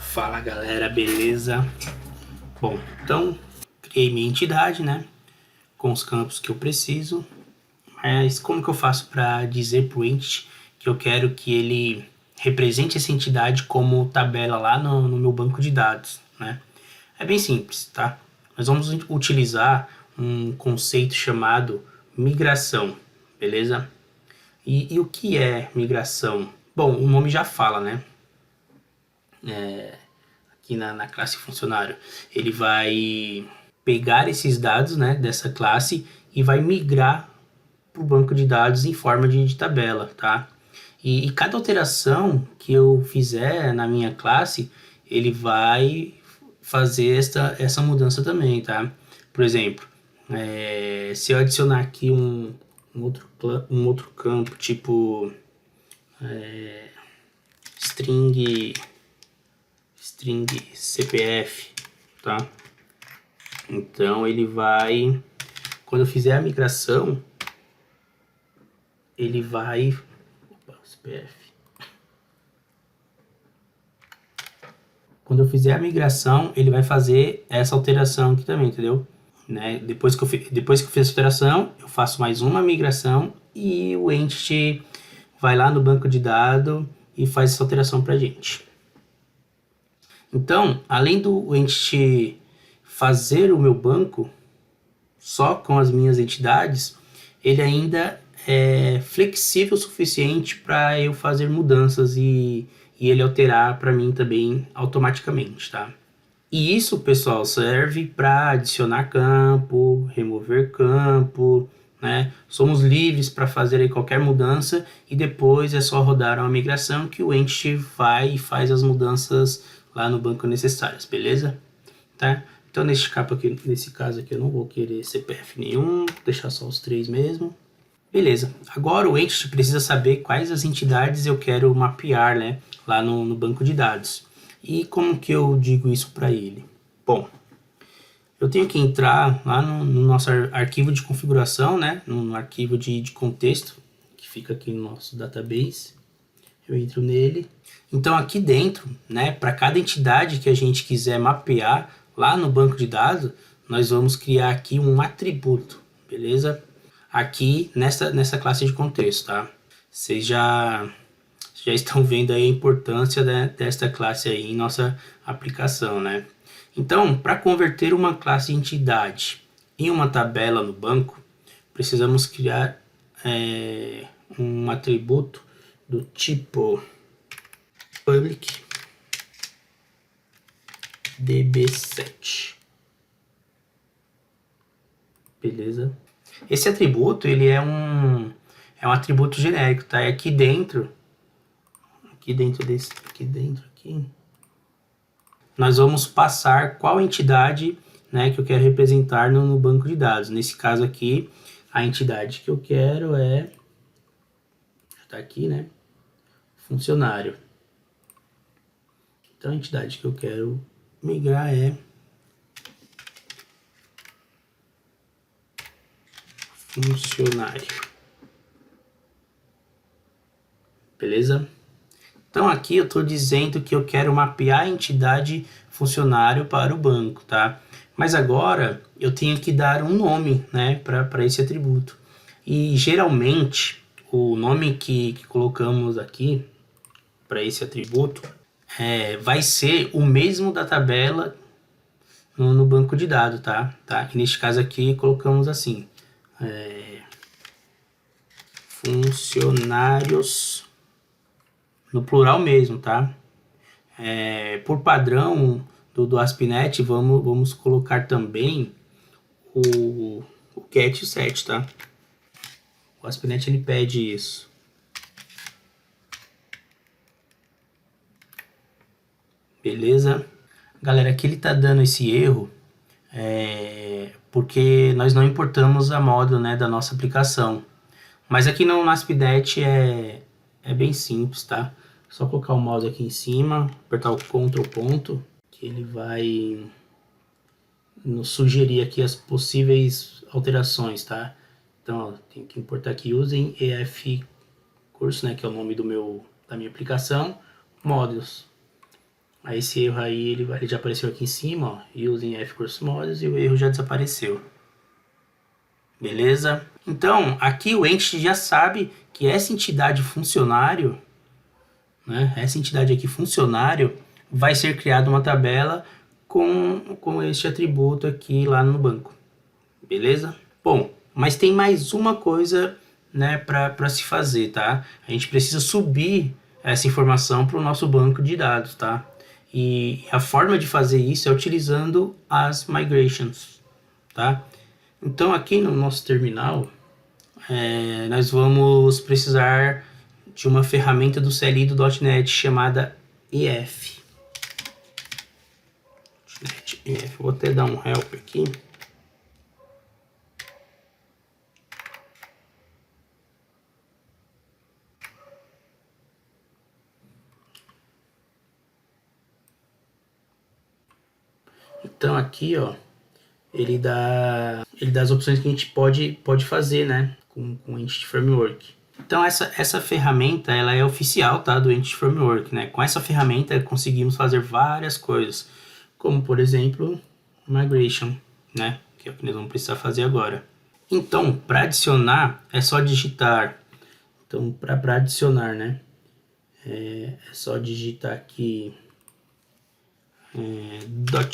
Fala galera, beleza? Bom, então criei minha entidade, né? Com os campos que eu preciso. Mas como que eu faço para dizer para o entity que eu quero que ele represente essa entidade como tabela lá no meu banco de dados, né? É bem simples, tá? Nós vamos utilizar um conceito chamado migração, beleza? E o que é migração? Bom, o nome já fala, né? Aqui na classe funcionário, ele vai pegar esses dados, né, dessa classe e vai migrar para o banco de dados em forma de tabela, tá? E cada alteração que eu fizer na minha classe, ele vai fazer essa mudança também, tá? Por exemplo, se eu adicionar aqui um outro campo, tipo string CPF, tá? Então ele vai, quando eu fizer a migração, ele vai, CPF. Quando eu fizer a migração, ele vai fazer essa alteração aqui também, entendeu? Né? Depois que eu fiz essa alteração, eu faço mais uma migração e o entity vai lá no banco de dados e faz essa alteração pra gente. Então, além do entity fazer o meu banco só com as minhas entidades, ele ainda é flexível o suficiente para eu fazer mudanças e ele alterar para mim também automaticamente, tá? E isso, pessoal, serve para adicionar campo, remover campo, né? Somos livres para fazer aí qualquer mudança e depois é só rodar uma migração que o entity vai e faz as mudanças lá no banco necessárias, beleza? Tá? Então nesse caso aqui eu não vou querer CPF nenhum, vou deixar só os 3 mesmo. Beleza, agora o entity precisa saber quais as entidades eu quero mapear, né, lá no banco de dados. E como que eu digo isso para ele? Bom, eu tenho que entrar lá no nosso arquivo de configuração, né, no arquivo de contexto, que fica aqui no nosso database. Eu entro nele. Então aqui dentro, né, para cada entidade que a gente quiser mapear lá no banco de dados, nós vamos criar aqui um atributo, beleza? Aqui nessa classe de contexto, tá? Vocês já estão vendo aí a importância desta classe aí em nossa aplicação, né? Então, para converter uma classe entidade em uma tabela no banco, precisamos criar um atributo do tipo public db7, beleza? Esse atributo ele é um atributo genérico, tá? É aqui dentro nós vamos passar qual entidade, né, que eu quero representar no banco de dados. Nesse caso aqui, a entidade que eu quero tá aqui, né? Funcionário. Então a entidade que eu quero migrar é funcionário. Beleza? Então aqui eu estou dizendo que eu quero mapear a entidade funcionário para o banco, tá? Mas agora eu tenho que dar um nome, né, para esse atributo. E geralmente o nome que colocamos aqui para esse atributo vai ser o mesmo da tabela no banco de dados, tá? E neste caso aqui colocamos assim, funcionários no plural mesmo, tá? Por padrão do ASP.NET, vamos colocar também o get e o set, tá? O ASP.NET ele pede isso. Beleza? Galera, aqui ele tá dando esse erro porque nós não importamos a modo, né, da nossa aplicação. Mas aqui no ASP.NET é bem simples, tá? Só colocar o mouse aqui em cima, apertar o Ctrl ponto, que ele vai nos sugerir aqui as possíveis alterações, tá? Então, ó, tem que importar aqui usem EF curso, né, que é o nome da minha aplicação, modules. Aí esse erro aí, ele já apareceu aqui em cima, ó, using F-Course Models, e o erro já desapareceu. Beleza? Então, aqui o entity já sabe que essa entidade funcionário, né, essa entidade aqui funcionário, vai ser criada uma tabela com este atributo aqui lá no banco. Beleza? Bom, mas tem mais uma coisa, né, para se fazer, tá? A gente precisa subir essa informação para o nosso banco de dados, tá? E a forma de fazer isso é utilizando as migrations, tá? Então aqui no nosso terminal, nós vamos precisar de uma ferramenta do CLI do .NET chamada EF. EF. Vou até dar um help aqui. Então aqui, ó, ele dá as opções que a gente pode fazer, né, com o Entity Framework. Então essa ferramenta, ela é oficial, tá, do Entity Framework, né? Com essa ferramenta conseguimos fazer várias coisas, como por exemplo, migration, né, que é o que nós vamos precisar fazer agora. Então, para adicionar, é só digitar. Então, para adicionar, né, é só digitar aqui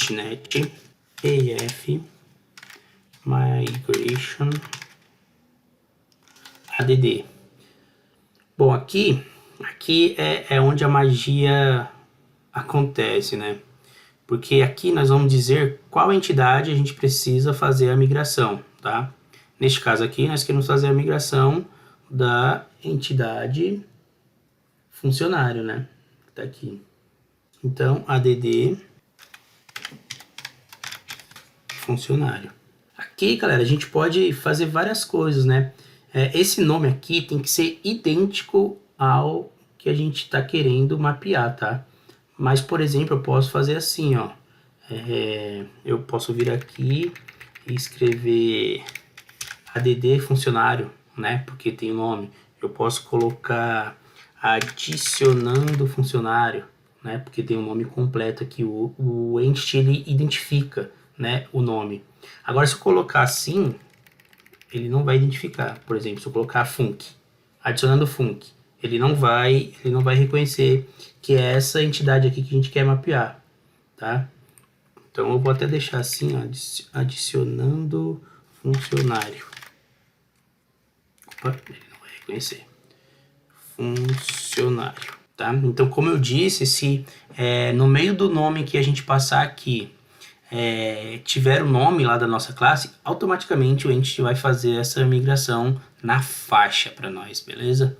.NET EF Migration ADD. Bom, aqui é onde a magia acontece, né? Porque aqui nós vamos dizer qual entidade a gente precisa fazer a migração, tá? Neste caso aqui, nós queremos fazer a migração da entidade funcionário, né? Tá aqui. Então, add funcionário. Aqui, galera, a gente pode fazer várias coisas, né? Esse nome aqui tem que ser idêntico ao que a gente está querendo mapear, tá? Mas, por exemplo, eu posso fazer assim, ó. Eu posso vir aqui e escrever add funcionário, né? Porque tem o nome. Eu posso colocar adicionando funcionário, né? Porque tem o nome completo aqui. O entity, ele identifica, né, o nome. Agora, se eu colocar assim, ele não vai identificar. Por exemplo, se eu colocar func, adicionando func, ele não vai reconhecer que é essa entidade aqui que a gente quer mapear, tá? Então eu vou até deixar assim, ó, adicionando funcionário. Opa, ele não vai reconhecer. Funcionário, tá? Então, como eu disse, se no meio do nome que a gente passar aqui tiver o nome lá da nossa classe, automaticamente o entity vai fazer essa migração na faixa para nós, beleza?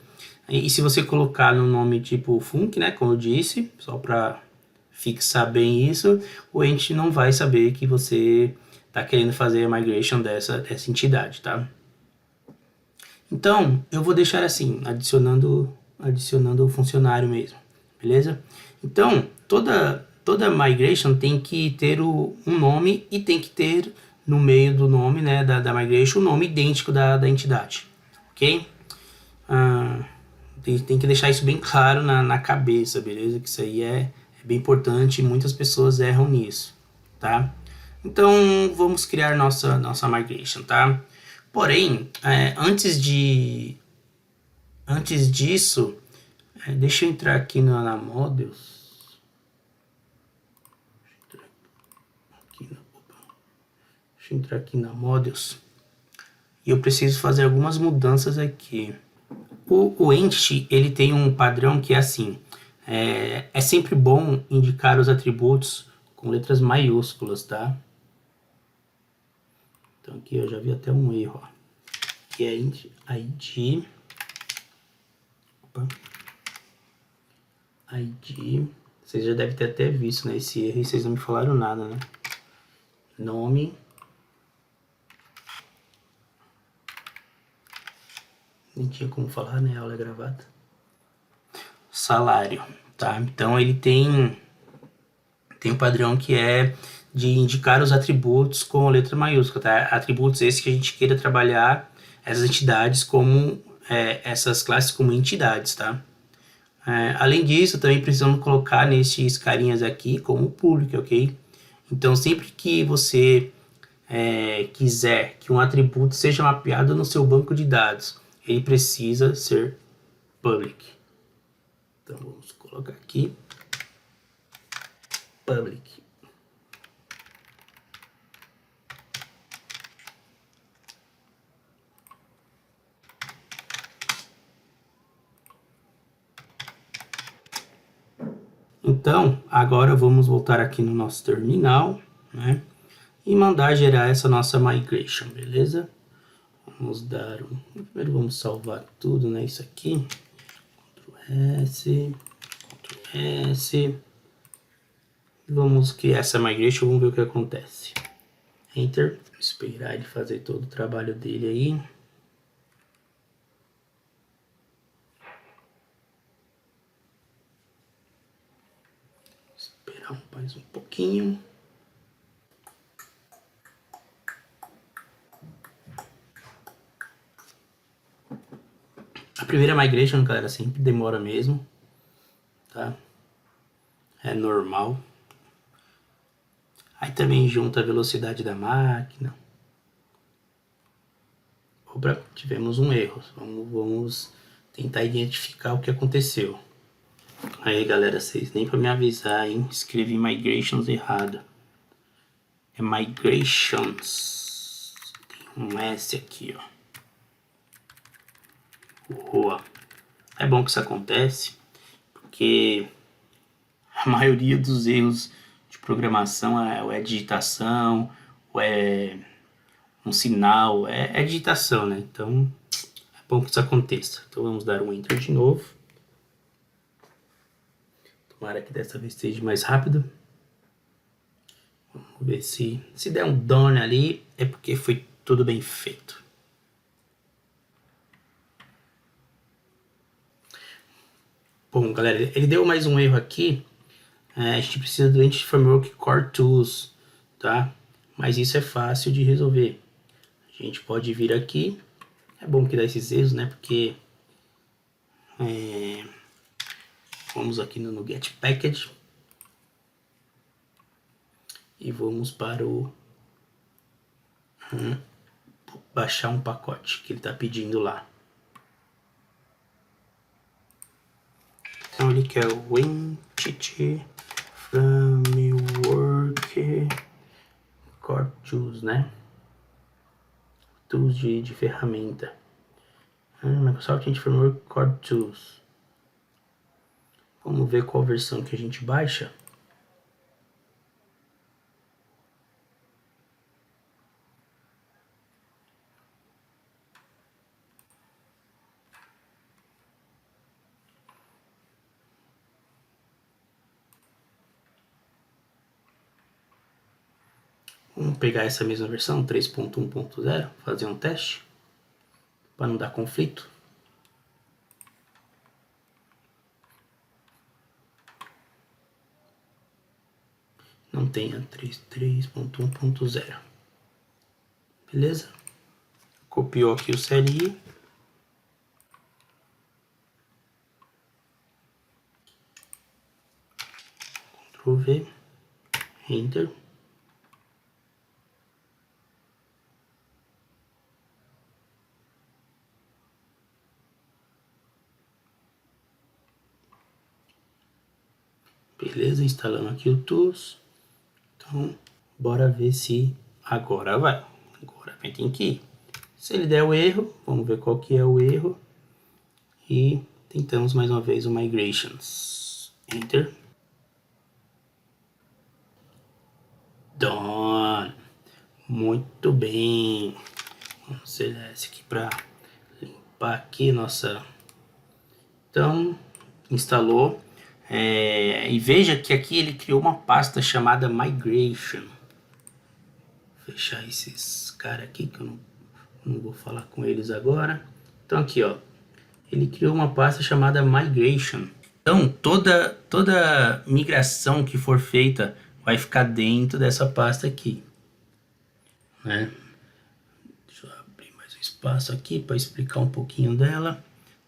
E se você colocar no nome tipo func, né, como eu disse, só para fixar bem isso, o entity não vai saber que você está querendo fazer a migration dessa entidade, tá? Então, eu vou deixar assim, adicionando o funcionário mesmo, beleza? Então, toda migration tem que ter um nome e tem que ter no meio do nome, né, da migration, o nome idêntico da entidade, ok? Tem que deixar isso bem claro na cabeça, beleza? Que isso aí é bem importante e muitas pessoas erram nisso, tá? Então, vamos criar nossa migration, tá? Porém, antes disso, deixa eu entrar aqui na Models. Deixa eu entrar aqui na Models. E eu preciso fazer algumas mudanças aqui. O Entity, ele tem um padrão que é assim. É sempre bom indicar os atributos com letras maiúsculas, tá? Então aqui eu já vi até um erro, ó. Que é ID. Opa. ID. Vocês já devem ter até visto, né, esse erro e vocês não me falaram nada, né? Nome. Nem tinha como falar, né? A aula é gravada. Salário, tá? Então ele tem um padrão que é de indicar os atributos com a letra maiúscula, tá? Atributos esses que a gente queira trabalhar essas entidades como essas classes como entidades, tá? Além disso, também precisamos colocar nesses carinhas aqui como público, ok? Então, sempre que você quiser que um atributo seja mapeado no seu banco de dados, ele precisa ser public. Então, vamos colocar aqui public. Então, agora vamos voltar aqui no nosso terminal, né? E mandar gerar essa nossa migration, beleza? Vamos dar primeiro vamos salvar tudo, né? Isso aqui. Ctrl S, Ctrl S. Vamos criar essa migration, vamos ver o que acontece. Enter. Esperar ele fazer todo o trabalho dele aí. Esperar mais um pouquinho. A primeira migration, galera, sempre demora mesmo, tá? É normal. Aí também junta a velocidade da máquina. Opa, tivemos um erro. Vamos tentar identificar o que aconteceu. Aí, galera, vocês nem para me avisar, hein? Escrevi migrations errado. É migrations. Tem um S aqui, ó. Boa. É bom que isso acontece, porque a maioria dos erros de programação é digitação, ou é um sinal, é digitação, né? Então, é bom que isso aconteça. Então, vamos dar um Enter de novo. Tomara que dessa vez seja mais rápido. Vamos ver se der um done ali, é porque foi tudo bem feito. Bom, galera, ele deu mais um erro aqui. A gente precisa do Entity Framework Core Tools, tá? Mas isso é fácil de resolver. A gente pode vir aqui. É bom que dá esses erros, né? Porque vamos aqui no Get Package e vamos para o baixar um pacote que ele está pedindo lá. Então ele quer o Entity Framework Core Tools, né? Tools de ferramenta. Microsoft Entity Framework Core Tools. Vamos ver qual versão que a gente baixa. Vamos pegar essa mesma versão, 3.1.0, fazer um teste, para não dar conflito. Não tem a 3.1.0. Beleza? Copiou aqui o CLI. Ctrl V, Enter. Beleza, instalando aqui o Tools. Então, bora ver se agora vai. Agora vai ter que ir. Se ele der o erro, vamos ver qual que é o erro. E tentamos mais uma vez o Migrations. Enter. Done. Muito bem. Vamos zerar esse aqui para limpar aqui nossa... Então, instalou. E veja que aqui ele criou uma pasta chamada Migration. Vou fechar esses caras aqui que eu não vou falar com eles agora. Então aqui, ó, ele criou uma pasta chamada Migration. Então toda migração que for feita vai ficar dentro dessa pasta aqui, né? Deixa eu abrir mais um espaço aqui para explicar um pouquinho dela.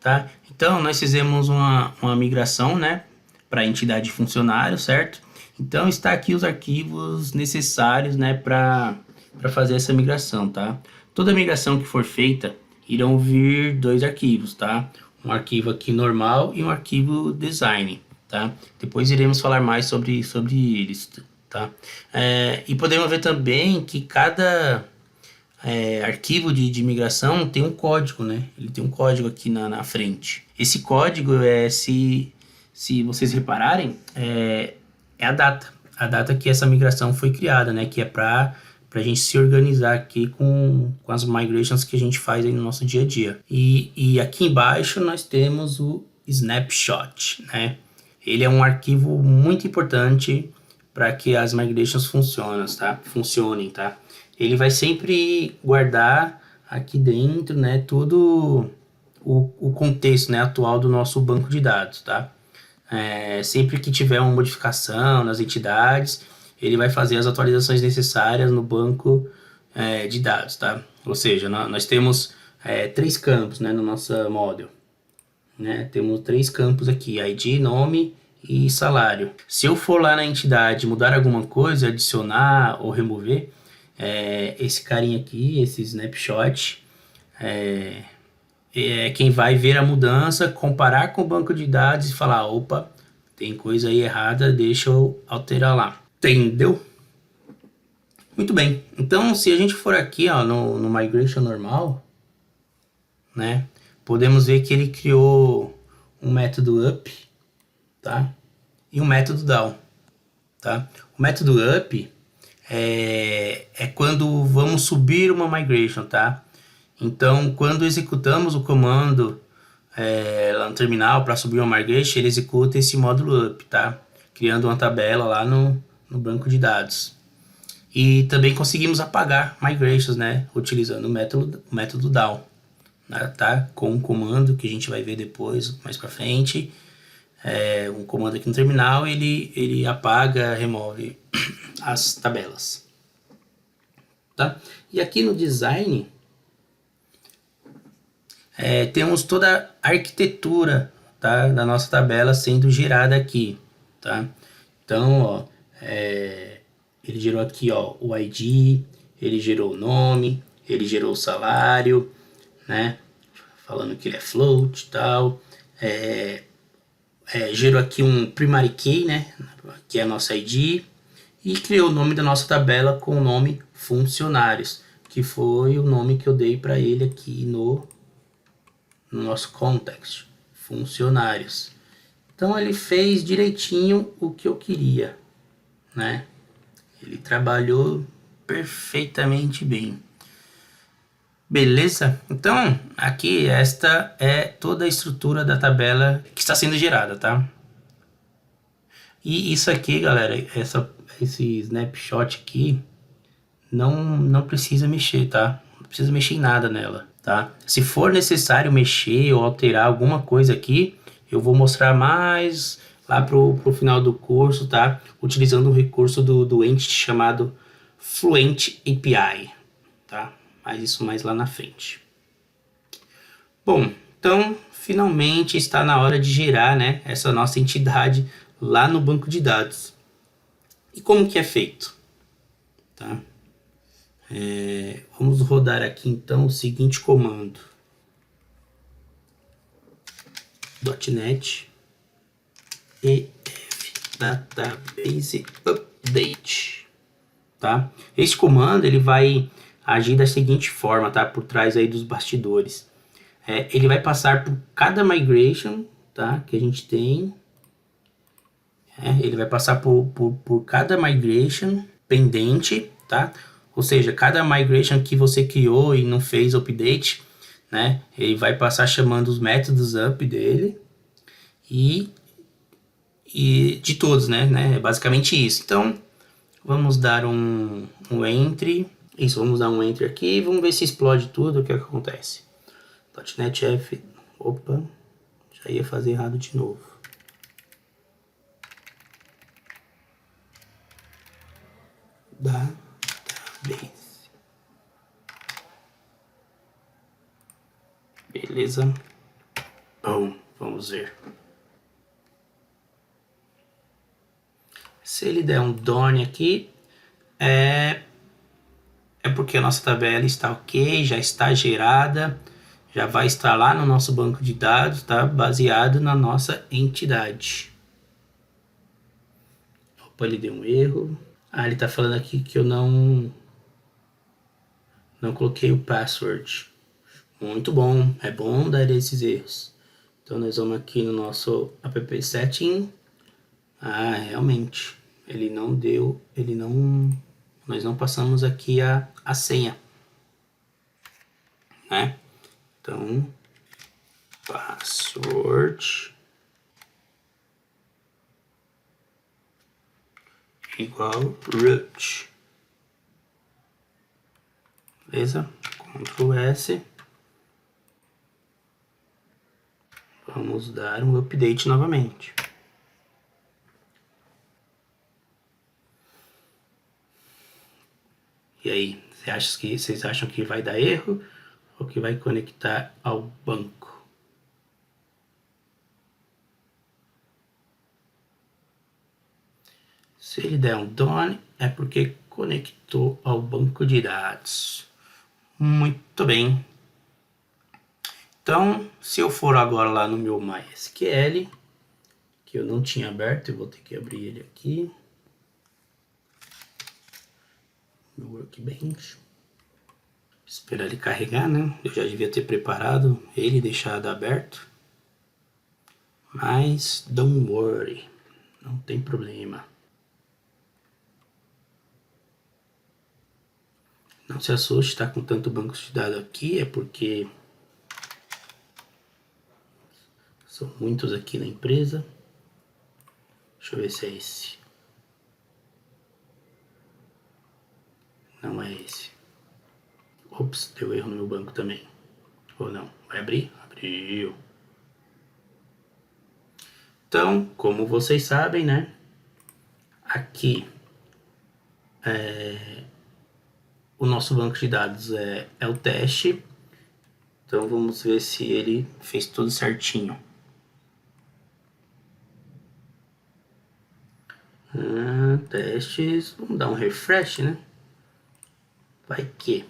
tá? Então, nós fizemos uma migração, né, para a entidade de funcionário, certo? Então, está aqui os arquivos necessários, né, para fazer essa migração, tá? Toda migração que for feita, irão vir dois arquivos, tá? Um arquivo aqui normal e um arquivo design, tá? Depois iremos falar mais sobre eles, tá? E podemos ver também que cada arquivo de migração tem um código, né? Ele tem um código aqui na frente. Esse código, se vocês repararem, é a data que essa migração foi criada, né? Que é para a gente se organizar aqui com as migrations que a gente faz aí no nosso dia a dia. E aqui embaixo nós temos o snapshot, né? Ele é um arquivo muito importante para que as migrations funcionem, tá? Ele vai sempre guardar aqui dentro, né, todo o contexto, né, atual do nosso banco de dados, tá? Sempre que tiver uma modificação nas entidades, ele vai fazer as atualizações necessárias no banco de dados, tá? Ou seja, nós temos 3 campos, né, no nosso model, né? Temos 3 campos aqui, ID, nome e salário. Se eu for lá na entidade mudar alguma coisa, adicionar ou remover, esse carinha aqui, esse snapshot, é quem vai ver a mudança, comparar com o banco de dados e falar, opa, tem coisa aí errada, deixa eu alterar lá. Entendeu? Muito bem. Então, se a gente for aqui, ó, no migration normal, né, podemos ver que ele criou um método up, tá? E um método down, tá? O método up é quando vamos subir uma migration, tá? Então, quando executamos o comando lá no terminal para subir uma migration, ele executa esse módulo up, tá? Criando uma tabela lá no banco de dados. E também conseguimos apagar migrations, né? Utilizando o método down, né? Tá? Com um comando que a gente vai ver depois, mais para frente. Um comando aqui no terminal, ele apaga, remove as tabelas, tá? E aqui no design temos toda a arquitetura, tá, da nossa tabela sendo gerada aqui, tá? Então, ó, ele gerou aqui, ó, o ID, ele gerou o nome, ele gerou o salário, né? Falando que ele é float e tal. Gerou aqui um primary key, né? Que é a nossa ID. E criou o nome da nossa tabela com o nome funcionários, que foi o nome que eu dei para ele aqui no nosso context, funcionários. Então ele fez direitinho o que eu queria, né? Ele trabalhou perfeitamente bem. Beleza? Então, aqui esta é toda a estrutura da tabela que está sendo gerada, tá? E isso aqui, galera, esse snapshot aqui, não precisa mexer, tá? Não precisa mexer em nada nela, tá? Se for necessário mexer ou alterar alguma coisa aqui, eu vou mostrar mais lá pro final do curso, tá? Utilizando um recurso do entity chamado Fluent API, tá? Mas isso mais lá na frente. Bom, então finalmente está na hora de gerar, né, essa nossa entidade lá no banco de dados. E como que é feito? Tá? Vamos rodar aqui então o seguinte comando: .NET EF Database Update, tá? Esse comando ele vai agir da seguinte forma, tá? Por trás aí dos bastidores. Ele vai passar por cada migration, tá? Que a gente tem. Ele vai passar por cada migration pendente, tá? Ou seja, cada migration que você criou e não fez update, né? Ele vai passar chamando os métodos up dele e de todos, né? É basicamente isso. Então, vamos dar um entry. Isso, vamos dar um entry aqui e vamos ver se explode tudo, o que acontece. .NET F, opa, já ia fazer errado de novo. Database. Beleza. Vamos ver. Se ele der um done aqui, é porque a nossa tabela está ok, já está gerada, já vai estar lá no nosso banco de dados, tá? Baseado na nossa entidade. Opa, ele deu um erro. Ele está falando aqui que eu não coloquei o password. Muito bom, é bom dar esses erros. Então nós vamos aqui no nosso app setting. Realmente, nós não passamos aqui a senha, né? Então, password igual root. Beleza? Ctrl S. Vamos dar um update novamente. E aí, vocês acham que vai dar erro ou que vai conectar ao banco? Se ele der um done, é porque conectou ao banco de dados. Muito bem. Então, se eu for agora lá no meu MySQL, que eu não tinha aberto, eu vou ter que abrir ele aqui. Meu Workbench. Esperar ele carregar, né? Eu já devia ter preparado ele e deixado aberto. Mas, don't worry. Não tem problema. Não se assuste, tá com tanto banco de dados aqui, é porque são muitos aqui na empresa. Deixa eu ver se é esse. Não é esse. Ops, deu erro no meu banco também. Ou não? Vai abrir? Abriu. Então, como vocês sabem, né? Aqui o nosso banco de dados é o teste. Então vamos ver se ele fez tudo certinho. Testes, vamos dar um refresh, né? Vai que.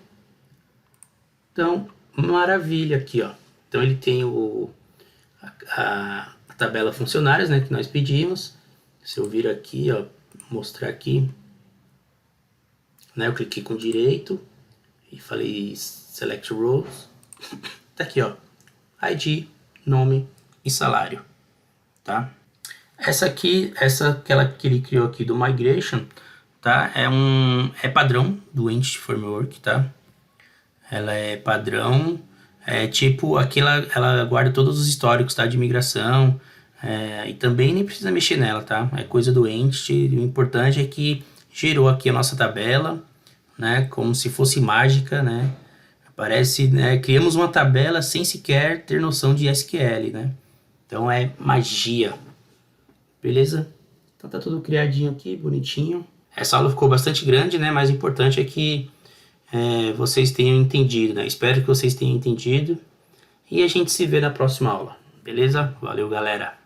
Então, maravilha aqui, ó. Então ele tem a tabela funcionários, né, que nós pedimos. Se eu vir aqui, ó, mostrar aqui, né, eu cliquei com direito e falei select rows. Tá aqui, ó, ID, nome e salário, tá? Aquela que ele criou aqui do migration, tá? É padrão do Entity Framework, tá? Ela é padrão, tipo ela guarda todos os históricos, tá? De migração, e também nem precisa mexer nela, tá? É coisa do Entity. O importante é que gerou aqui a nossa tabela, né? Como se fosse mágica, né? Parece, né? Criamos uma tabela sem sequer ter noção de SQL, né? Então é magia. Beleza? Então tá tudo criadinho aqui, bonitinho. Essa aula ficou bastante grande, né? Mas o importante é que vocês tenham entendido, né? Espero que vocês tenham entendido. E a gente se vê na próxima aula. Beleza? Valeu, galera!